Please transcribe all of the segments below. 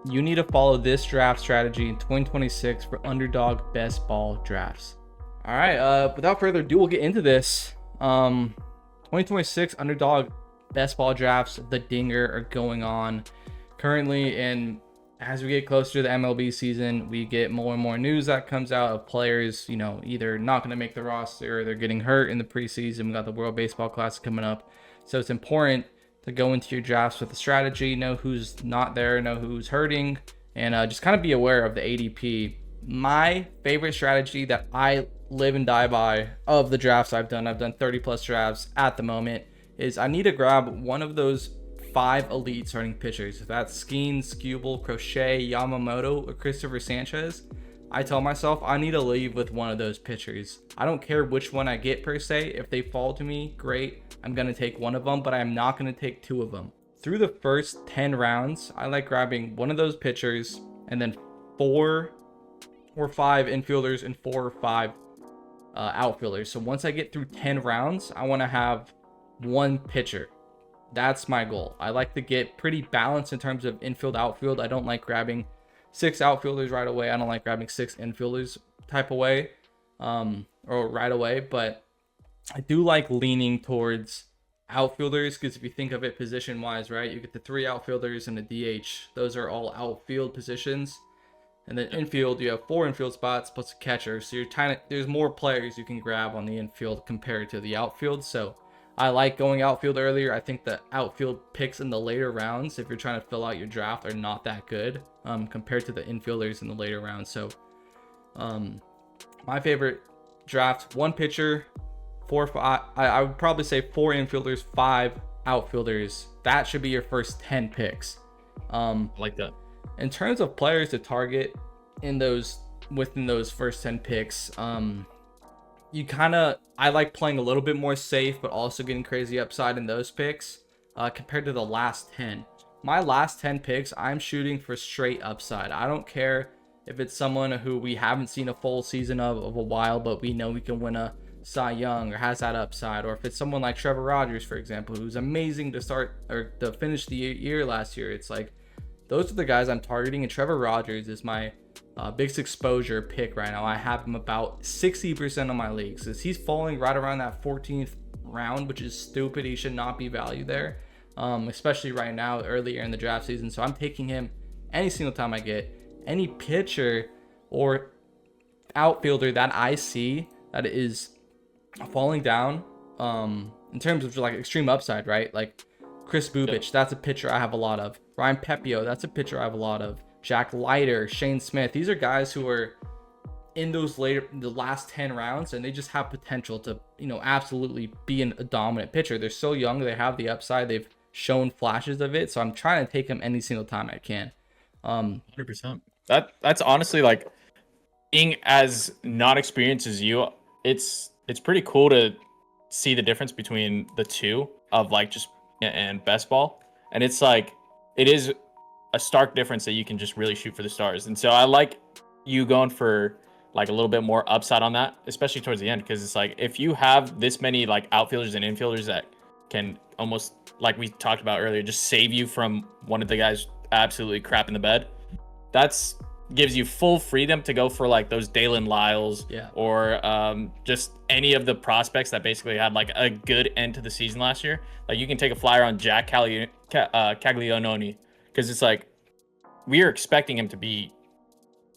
you need to follow this draft strategy in 2026 for Underdog best ball drafts. All right, without further ado, we'll get into this. 2026 Underdog best ball drafts, the dinger, are going on currently, and as we get closer to the MLB season, we get more and more news that comes out of players, either not going to make the roster or they're getting hurt in the preseason. We got the World Baseball Classic coming up, so it's important to go into your drafts with a strategy, know who's not there, know who's hurting, and just kind of be aware of the ADP. My favorite strategy that I live and die by of the drafts I've done 30 plus drafts at the moment, is I need to grab one of those 5 elite starting pitchers. If that's Skeen, Skubal, Crochet, Yamamoto, or Christopher Sanchez, I tell myself I need to leave with one of those pitchers. I don't care which one I get per se. If they fall to me, great. I'm going to take one of them, but I'm not going to take 2 of them. Through the first 10 rounds, I like grabbing one of those pitchers and then 4 or 5 infielders and 4 or 5 outfielders. So once I get through 10 rounds, I want to have one pitcher. That's my goal. I like to get pretty balanced in terms of infield, outfield. I don't like grabbing 6 outfielders right away. I don't like grabbing 6 infielders type of way, or right away. But I do like leaning towards outfielders, because if you think of it position wise, right, you get the 3 outfielders and a DH. Those are all outfield positions. And then infield, you have 4 infield spots plus a catcher. So there's more players you can grab on the infield compared to the outfield. So I like going outfield earlier. I think the outfield picks in the later rounds, if you're trying to fill out your draft, are not that good compared to the infielders in the later rounds. So my favorite draft, 1 pitcher, 4 or 5. I would probably say 4 infielders, 5 outfielders. That should be your first 10 picks. I like that. In terms of players to target within those first 10 picks, I like playing a little bit more safe, but also getting crazy upside in those picks compared to the last 10. My last 10 picks, I'm shooting for straight upside. I don't care if it's someone who we haven't seen a full season of a while, but we know we can win a Cy Young or has that upside, or if it's someone like Trevor Rogers, for example, who's amazing to start or to finish the year last year. It's like, those are the guys I'm targeting, and Trevor Rogers is my biggest exposure pick right now. I have him about 60% of my leagues. He's falling right around that 14th round, which is stupid. He should not be valued there, especially right now, earlier in the draft season. So I'm taking him any single time I get. Any pitcher or outfielder that I see that is falling down in terms of like extreme upside, right? Like Chris Bubich, that's a pitcher I have a lot of. Ryan Pepio, that's a pitcher I have a lot of. Jack Leiter, Shane Smith. These are guys who are in the last 10 rounds, and they just have potential to, absolutely be a dominant pitcher. They're so young, they have the upside. They've shown flashes of it, so I'm trying to take them any single time I can. 100%. That's honestly, like, being as not experienced as you, it's pretty cool to see the difference between the two of like just and best ball, and it's like it is a stark difference that you can just really shoot for the stars. And so I like you going for like a little bit more upside on that, especially towards the end, because it's like if you have this many like outfielders and infielders that can almost, like we talked about earlier, just save you from one of the guys absolutely crap in the bed, that's gives you full freedom to go for like those Dalen Lyles, or just any of the prospects that basically had like a good end to the season last year. Like you can take a flyer on Jack Caglianone, because it's like we are expecting him to be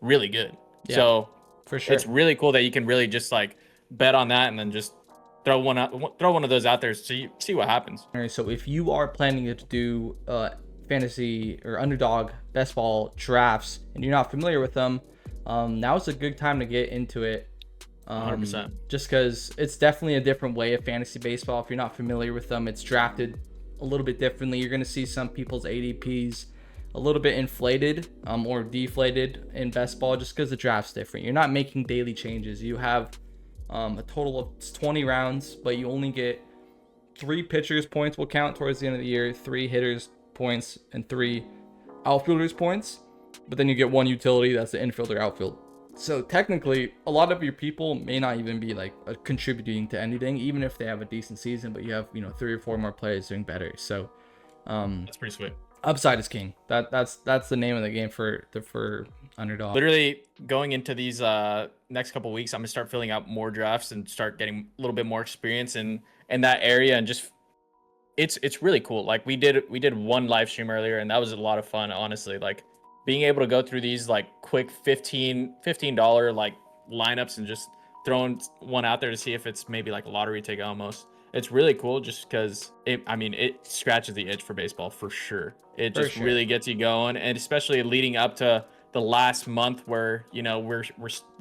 really good. So for sure, it's really cool that you can really just like bet on that and then just throw one of those out there, so you see what happens. All right, so if you are planning to do fantasy or underdog best ball drafts and you're not familiar with them, now's a good time to get into it. 100%. Just because it's definitely a different way of fantasy baseball. If you're not familiar with them, it's drafted a little bit differently. You're going to see some people's ADPs a little bit inflated or deflated in best ball, just because the draft's different. You're not making daily changes. You have a total of 20 rounds, but you only get 3 pitchers points will count towards the end of the year, 3 hitters points, and 3 outfielders points. But then you get 1 utility, that's the infielder outfield. So technically, a lot of your people may not even be like contributing to anything, even if they have a decent season, but you have 3 or 4 more players doing better. So that's pretty sweet. Upside is king. That's the name of the game for Underdog. Literally going into these next couple weeks, I'm gonna start filling out more drafts and start getting a little bit more experience in that area, and just it's really cool. Like we did one live stream earlier, and that was a lot of fun, honestly. Like being able to go through these like quick $15 like lineups and just throwing one out there to see if it's maybe like a lottery ticket almost. It's really cool just because it scratches the itch for baseball for sure. It just really gets you going, and especially leading up to the last month where we're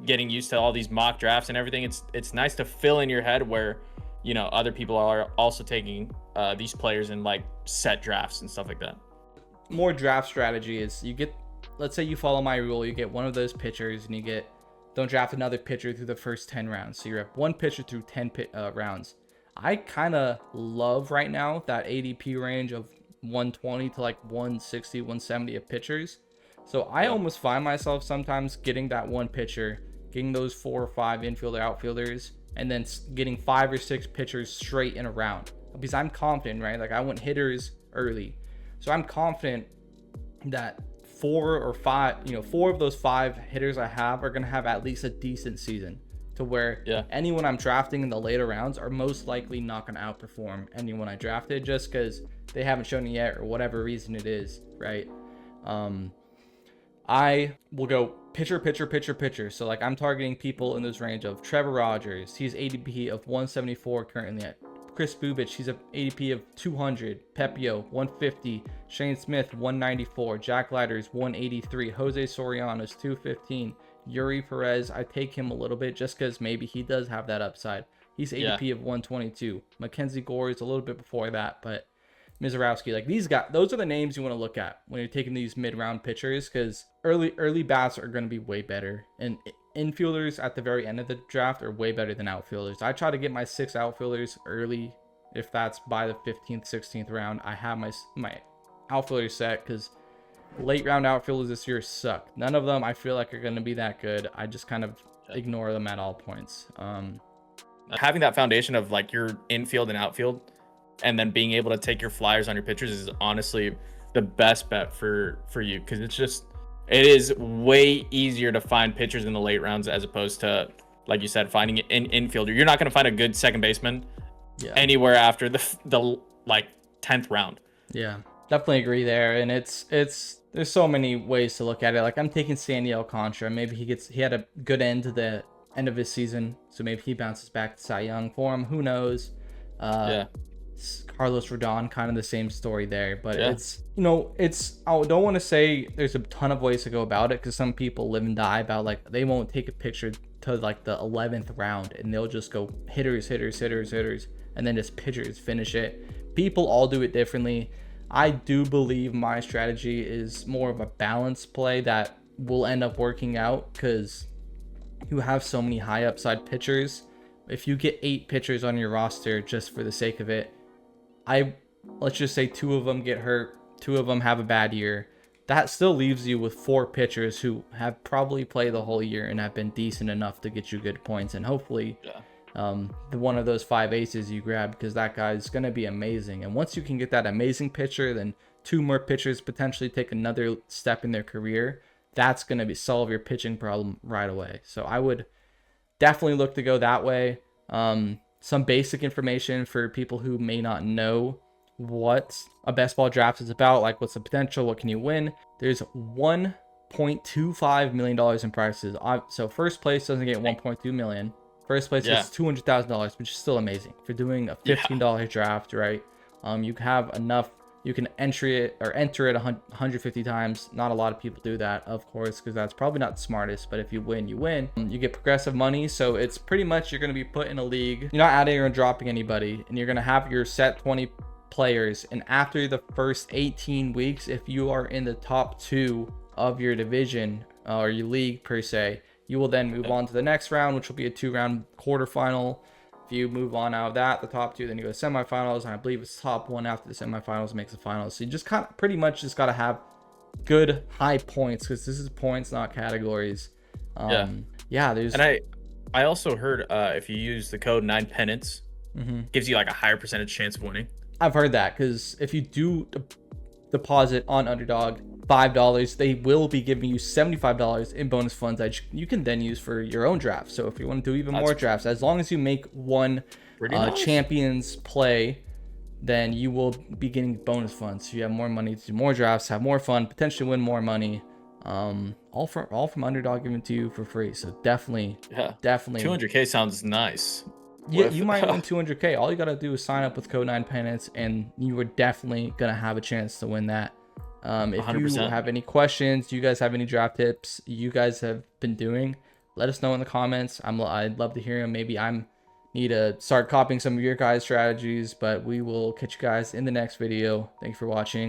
getting used to all these mock drafts and everything. It's nice to fill in your head where other people are also taking these players in like set drafts and stuff like that. More draft strategy is you get, let's say you follow my rule, you get one of those pitchers and don't draft another pitcher through the first 10 rounds. So you're at one pitcher through 10 rounds. I kind of love right now that ADP range of 120 to like 160, 170 of pitchers. So I almost find myself sometimes getting that one pitcher, getting those 4 or 5 infielder outfielders, and then getting 5 or 6 pitchers straight in a round. Because I'm confident, right? Like I want hitters early. So I'm confident that 4 of those 5 hitters I have are going to have at least a decent season, to where anyone I'm drafting in the later rounds are most likely not going to outperform anyone I drafted just because they haven't shown it yet or whatever reason it is, right? I will go pitcher. So like I'm targeting people in this range of Trevor Rogers. He's ADP of 174 currently at. Chris Bubich, he's a ADP of 200. Pepio, 150. Shane Smith, 194. Jack Leiter's 183. Jose Soriano's 215. Yuri Perez, I take him a little bit just because maybe he does have that upside. He's ADP of 122. Mackenzie Gore is a little bit before that, but Mizorowski, like these guys, those are the names you want to look at when you're taking these mid-round pitchers, because early bats are going to be way better, and infielders at the very end of the draft are way better than outfielders. I try to get my 6 outfielders early. If that's by the 15th, 16th round, I have my outfielders set, because late round outfielders this year suck. None of them I feel like are going to be that good. I just kind of ignore them at all points. Having that foundation of like your infield and outfield, and then being able to take your flyers on your pitchers is honestly the best bet for you, because it is way easier to find pitchers in the late rounds as opposed to, like you said, finding an infielder. You're not going to find a good second baseman anywhere after the like 10th round. Yeah, definitely agree there. And it's there's so many ways to look at it. Like I'm taking Sandy Alcantara. Maybe he had a good end to the end of his season, so maybe he bounces back to Cy Young for him. Who knows? Carlos Rodon, kind of the same story there, but it's I don't want to say there's a ton of ways to go about it, because some people live and die about like they won't take a picture to like the 11th round and they'll just go hitters, and then just pitchers finish it. People all do it differently. I do believe my strategy is more of a balanced play that will end up working out, because you have so many high upside pitchers. If you get 8 pitchers on your roster just for the sake of it, let's just say 2 of them get hurt, 2 of them have a bad year. That still leaves you with 4 pitchers who have probably played the whole year and have been decent enough to get you good points. And hopefully one of those 5 aces you grab, because that guy's going to be amazing. And once you can get that amazing pitcher, then 2 more pitchers potentially take another step in their career. That's going to solve your pitching problem right away. So I would definitely look to go that way. Some basic information for people who may not know what a best ball draft is about, like what's the potential, what can you win. There's $1.25 million in prizes. So first place doesn't get 1.2 million. First place gets $200,000, which is still amazing for doing a $15 draft, right? You have enough. You can enter it 150 times. Not a lot of people do that, of course, because that's probably not the smartest. But if you win, you win. You get progressive money. So it's pretty much you're going to be put in a league. You're not adding or dropping anybody. And you're going to have your set 20 players. And after the first 18 weeks, if you are in the top 2 of your division or your league per se, you will then move on to the next round, which will be a 2-round quarterfinal. If you move on out of that, the top 2, then you go to semifinals, and I believe it's top 1 after the semifinals makes the finals. So you just pretty much got to have good high points, because this is points, not categories. There's. And I also heard if you use the code 9Penance, gives you like a higher percentage chance of winning. I've heard that, because if you do deposit on Underdog, $5. They will be giving you $75 in bonus funds that you can then use for your own draft. So if you want to do even more drafts, as long as you make one champions play, then you will be getting bonus funds. So you have more money to do more drafts, have more fun, potentially win more money. All from Underdog given to you for free. So definitely 200k sounds nice. Yeah, you might win 200k. All you gotta do is sign up with code 9penance, and you are definitely gonna have a chance to win that. If 100%. You have any questions, you guys have any draft tips you guys have been doing, let us know in the comments. I'd love to hear them. Maybe I need to start copying some of your guys' strategies, but we will catch you guys in the next video. Thanks for watching.